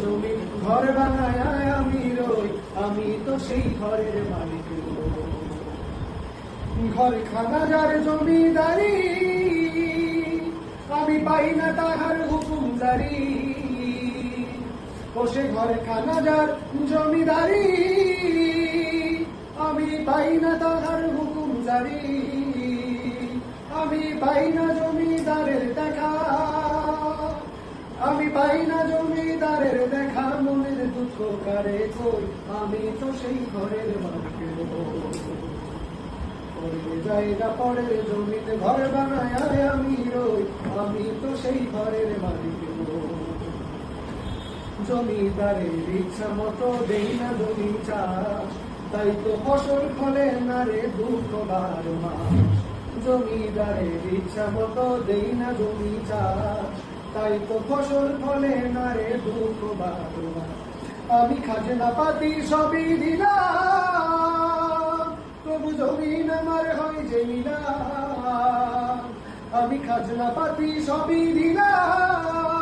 জমি ঘর বানায় আমি রই, আমি তো সেই ঘরের মালিক। ঘর খানা যার জমিদারি, আমি পাই না তাহার হুকুমদারি। বসে ঘর খানা যার জমিদারি, আমি পাই না তাহার হুকুমদারি। আমি পাই না জমিদারের দেখা, আমি পাই না জমিদারের দেখা। মনের দুঃখ কারে কই, আমি তো সেই ঘরের মালিক। পরের জায়গা পরের জমিতে ঘর বানায় আমি রই, আমি তো সেই ঘরের মালিক। জমিদারের ইচ্ছা মতো দেই না জমি চাষ, তাই তো ফসল ফলে না রে দুঃখ 12 মাস। জমিদারের ইচ্ছা মতো দেই না জমি চাষ, তাই তো ফসল ফলে না রে দুঃখ 12 মাস। আমি খাজনা পাতি সবই দিলাম, তবু জমিন আমার হয় জমিনা। আমি খাজনা পাতি সবই দিলাম,